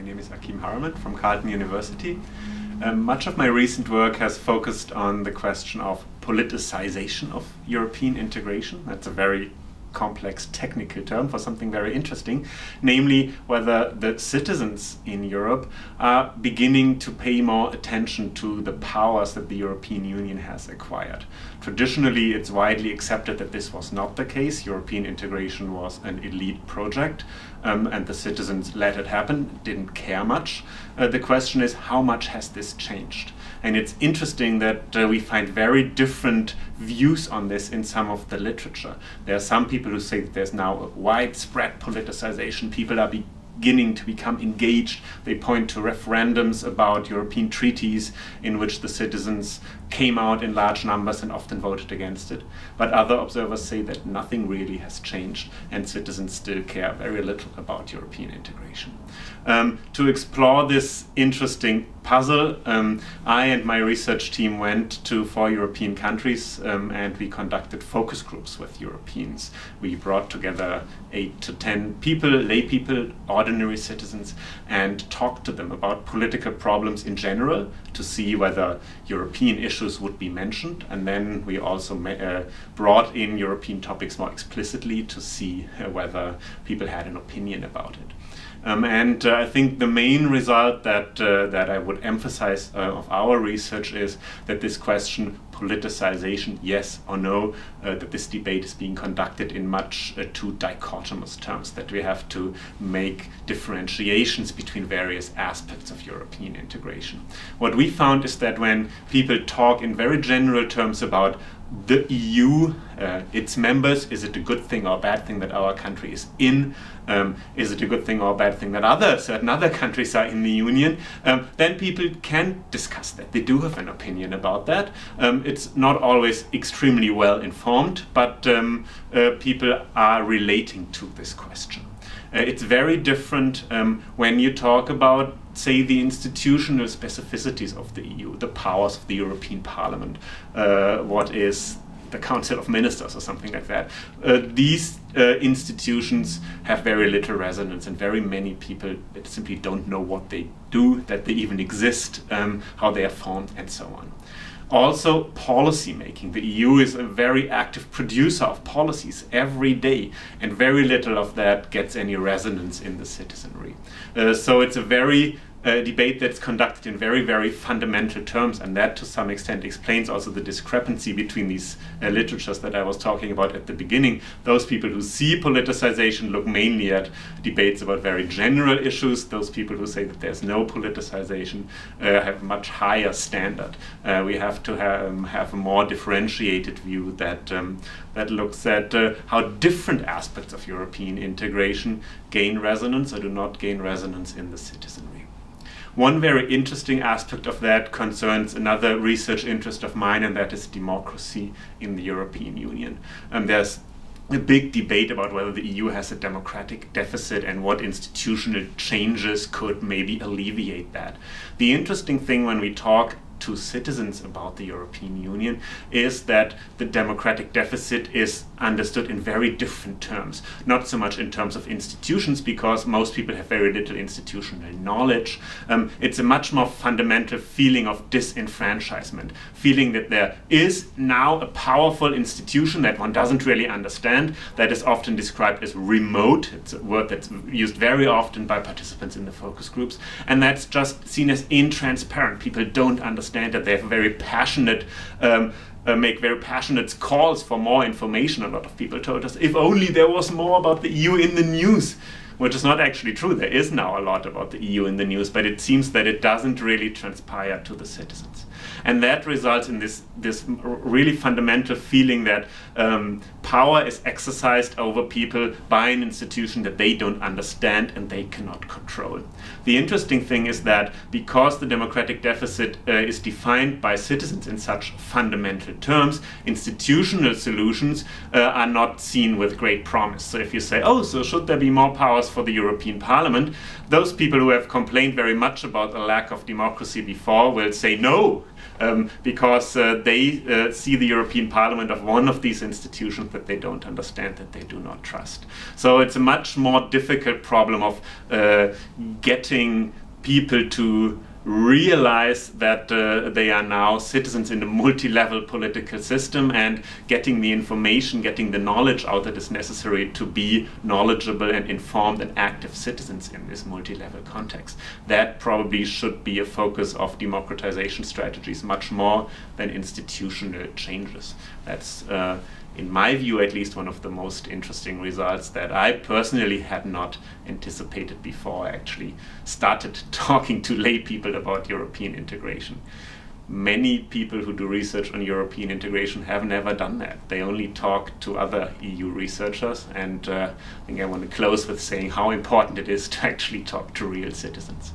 My name is Achim from Carleton University. Much of my recent work has focused on the question of politicization of European integration. That's a very complex technical term for something very interesting, namely whether the citizens in Europe are beginning to pay more attention to the powers that the European Union has acquired. Traditionally, it's widely accepted that this was not the case. European integration was an elite project, and the citizens let it happen, didn't care much. The question is, how much has this changed? And it's interesting that we find very different views on this in some of the literature. There are some people who say that there's now a widespread politicization. People are beginning to become engaged. They point to referendums about European treaties in which the citizens came out in large numbers and often voted against it. But other observers say that nothing really has changed and citizens still care very little about European integration. To explore this interesting puzzle, I and my research team went to 4 European countries and we conducted focus groups with Europeans. We brought together 8 to 10 people, lay people, ordinary citizens, and talked to them about political problems in general to see whether European issues would be mentioned. And then we also brought in European topics more explicitly to see whether people had an opinion about it. I think the main result that I would emphasize of our research is that this question, politicization, yes or no, that this debate is being conducted in much too dichotomous terms, that we have to make differentiations between various aspects of European integration. What we found is that when people talk in very general terms about the EU, its members, is it a good thing or a bad thing that our country is in? Is it a good thing or a bad thing that certain other countries are in the Union? Then people can discuss that. They do have an opinion about that. It's not always extremely well informed, but people are relating to this question. It's very different when you talk about, say, the institutional specificities of the EU, the powers of the European Parliament, what is the Council of Ministers or something like that. These institutions have very little resonance, and very many people simply don't know what they do, that they even exist, how they are formed, and so on. Also, policy making. The EU is a very active producer of policies every day, and very little of that gets any resonance in the citizenry. So it's a very debate that's conducted in very, very fundamental terms, and that to some extent explains also the discrepancy between these literatures that I was talking about at the beginning. Those people who see politicization look mainly at debates about very general issues. Those people who say that there's no politicization have a much higher standard. We have to have a more differentiated view that that looks at how different aspects of European integration gain resonance or do not gain resonance in the citizenry. One very interesting aspect of that concerns another research interest of mine, and that is democracy in the European Union. There's a big debate about whether the EU has a democratic deficit and what institutional changes could maybe alleviate that. The interesting thing when we talk to citizens about the European Union is that the democratic deficit is understood in very different terms. Not so much in terms of institutions, because most people have very little institutional knowledge. It's a much more fundamental feeling of disenfranchisement, feeling that there is now a powerful institution that one doesn't really understand, that is often described as remote. It's a word that's used very often by participants in the focus groups, and that's just seen as intransparent. People don't understand that they have very passionate make very passionate calls for more information. A lot of people told us, if only there was more about the EU in the news, which is not actually true. There is now a lot about the EU in the news, but it seems that it doesn't really transpire to the citizens. And that results in this really fundamental feeling that power is exercised over people by an institution that they don't understand and they cannot control. The interesting thing is that because the democratic deficit is defined by citizens in such fundamental terms, institutional solutions are not seen with great promise. So if you say, oh, so should there be more powers for the European Parliament, those people who have complained very much about the lack of democracy before will say no. because they see the European Parliament as one of these institutions that they don't understand, that they do not trust. So it's a much more difficult problem of getting people to realize that they are now citizens in a multi-level political system, and getting the information, getting the knowledge out that is necessary to be knowledgeable and informed and active citizens in this multi-level context. That probably should be a focus of democratization strategies much more than institutional changes. That's in my view, at least, one of the most interesting results that I personally had not anticipated before I actually started talking to lay people about European integration. Many people who do research on European integration have never done that. They only talk to other EU researchers, and I think I want to close with saying how important it is to actually talk to real citizens.